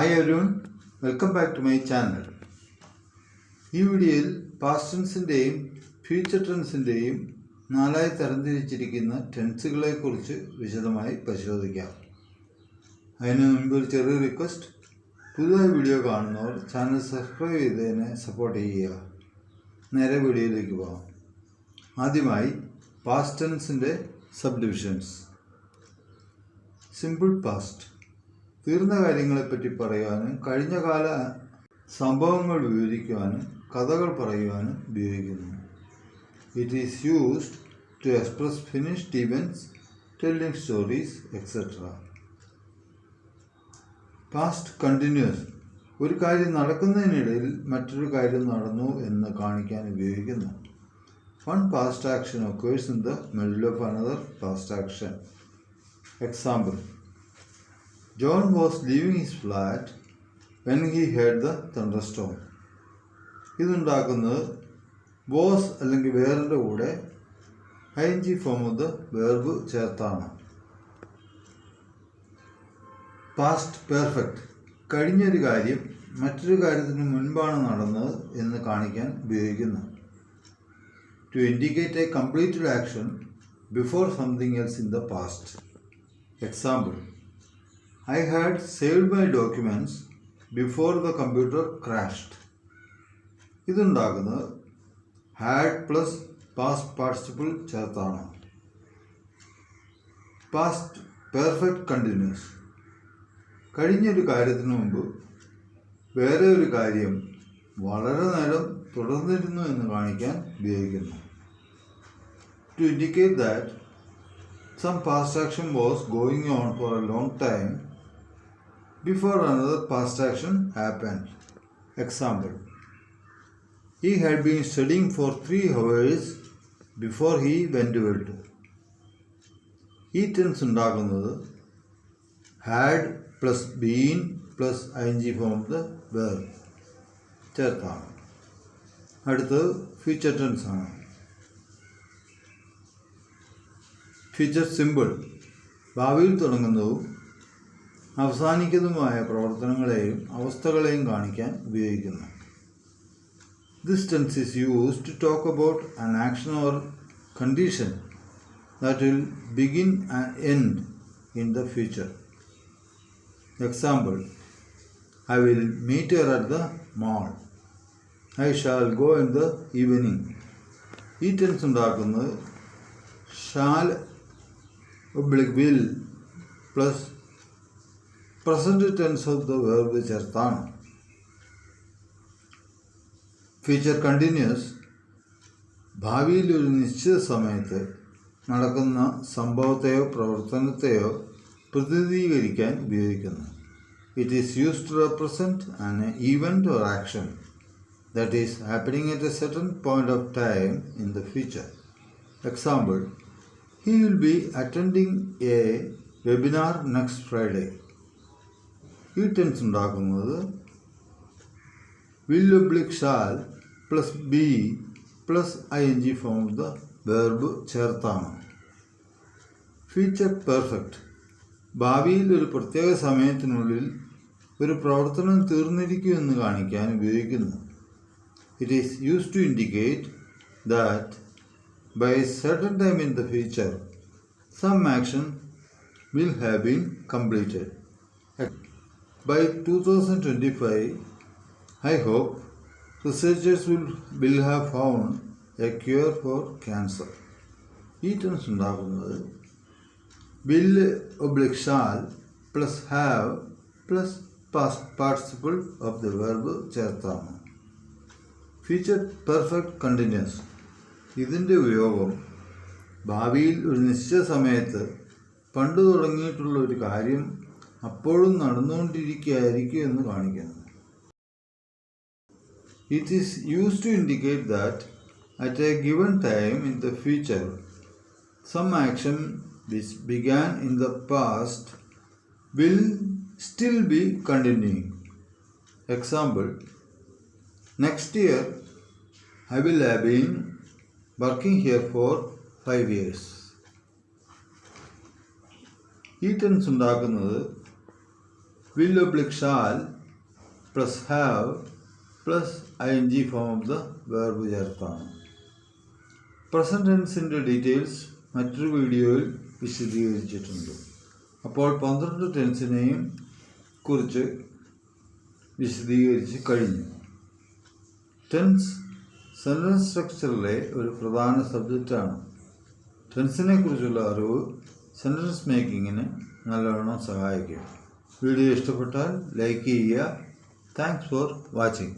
Hi everyone, welcome back to my channel. ഈ വീഡിയോയിൽ past ടെൻസിൻ്റെയും future ടെൻസിൻ്റെയും നാലായി തരംതിരിച്ചിരിക്കുന്ന ടെൻസുകളെക്കുറിച്ച് വിശദമായി പരിശോധിക്കാം. അതിന് മുൻപ് ഒരു ചെറിയ റിക്വസ്റ്റ്, പുതുതായി വീഡിയോ കാണുന്നവർ ചാനൽ സബ്സ്ക്രൈബ് ചെയ്തതിനെ സപ്പോർട്ട് ചെയ്യുക. നേരെ വീഡിയോയിലേക്ക് പോകാം. ആദ്യമായി പാസ്റ്റ് ടെൻസിൻ്റെ സബ് ഡിവിഷൻസ്. സിമ്പിൾ പാസ്റ്റ് തീർന്ന കാര്യങ്ങളെപ്പറ്റി പറയുവാനും കഴിഞ്ഞകാല സംഭവങ്ങൾ വിവരിക്കുവാനും കഥകൾ പറയുവാനും ഉപയോഗിക്കുന്നു. It is used to express finished events, telling stories etcetera. Past continuous ഒരു കാര്യം നടക്കുന്നതിനിടയിൽ മറ്റൊരു കാര്യം നടന്നു എന്ന് കാണിക്കാൻ ഉപയോഗിക്കുന്നു. One past action occurs in the middle of another past action. Example: John was leaving his flat when he heard the thunderstorm. ഇതുണ്ടാക്കുന്നത് was അല്ലെങ്കിൽ വേറിൻ്റെ കൂടെ ing form of the verb ചേർത്താണ്. പാസ്റ്റ് പെർഫെക്റ്റ് കഴിഞ്ഞൊരു കാര്യം മറ്റൊരു കാര്യത്തിന് മുൻപാണ് നടന്നത് എന്ന് കാണിക്കാൻ ഉപയോഗിക്കുന്നു. To indicate a completed action before something else in the past. Example: I had saved my documents before the computer crashed. ഇതുണ്ടാക്കുന്നത് had plus past participle ചേർത്താണ്. പാസ്റ്റ് പെർഫെക്റ്റ് കണ്ടിന്യൂസ് കഴിഞ്ഞൊരു കാര്യത്തിന് മുമ്പ് വേറെ ഒരു കാര്യം വളരെ നേരം തുടർന്നിരുന്നു എന്ന് കാണിക്കാൻ ഉപയോഗിക്കുന്നു. To indicate that some past action was going on for a long time before another past action happened. Example: He had been studying for 3 hours before he went to bed. ഈ ടെൻസ് ഉണ്ടാക്കുന്നത് had plus been plus ing form of the verb ചേർത്താണ്. അടുത്തത് future tense ആണ്. Future simple ഭാവിയിൽ തുടങ്ങുന്നതും അവസാനിക്കുന്നതുമായ പ്രവർത്തനങ്ങളെയും അവസ്ഥകളെയും കാണിക്കാൻ ഉപയോഗിക്കുന്നു. This tense is used to talk about an action or condition that will begin and end in the future. Example: I will meet her at the mall. I shall go in the evening. ഈ tense ഉണ്ടാക്കുന്നത് shall will plus present tense of the verb ചേർത്താണ്. Future continuous ഭാവിയിൽ ഒരു നിശ്ചിത സമയത്ത് നടക്കുന്ന സംഭവത്തെയോ പ്രവർത്തനത്തെയോ പ്രതിനിധീകരിക്കാൻ ഉപയോഗിക്കുന്നു. It is used to represent an event or action that is happening at a certain point of time in the future. Example: He will be attending a webinar next Friday. ഈ tense ഉണ്ടാക്കുന്നത് will oblique shall plus be plus ing form of the verb ചേർത്താണ്. Future perfect ഭാവിയിൽ ഒരു പ്രത്യേക സമയത്തിനുള്ളിൽ ഒരു പ്രവർത്തനം തീർന്നിരിക്കുമെന്ന് കാണിക്കാൻ ഉപയോഗിക്കുന്നു. It is used to indicate that by a certain time in the future some action will have been completed. By 2025, I hope researchers will have found a cure for cancer. ഈ ടെൻസ് ഉണ്ടാക്കുന്നത് will oblique shall plus have plus past participle of the verb ചേർത്താണ്. Future perfect continuous ഇതിൻ്റെ ഉപയോഗം ഭാവിയിൽ ഒരു നിശ്ചിത സമയത്ത് പണ്ട് തുടങ്ങിയിട്ടുള്ള ഒരു കാര്യം അപ്പോഴും നടന്നുകൊണ്ടിരിക്കുകയായിരിക്കും എന്ന് കാണിക്കുന്നു. It is used to indicate that at a given time in the future some action which began in the past will still be continuing. Example: Next year I will have been working here for 5 years. ഈ tense ഉണ്ടാക്കുന്നത് will oblique shall plus have plus ing form of the verb ചേർത്താണ്. Present ടെൻസിൻ്റെ details മറ്റൊരു വീഡിയോയിൽ വിശദീകരിച്ചിട്ടുണ്ട്. അപ്പോൾ 12 ടെൻസിനെയും കുറിച്ച് വിശദീകരിച്ച് കഴിഞ്ഞു. ടെൻസ് സെൻറ്റൻസ് സ്ട്രക്ചറിലെ ഒരു പ്രധാന സബ്ജക്റ്റാണ്. ടെൻസിനെ കുറിച്ചുള്ള അറിവ് സെൻറ്റൻസ് മേക്കിങ്ങിന് നല്ലവണ്ണം സഹായിക്കും. വീഡിയോ ഇഷ്ടപ്പെട്ടാൽ ലൈക്ക് ചെയ്യുക. Thanks for watching.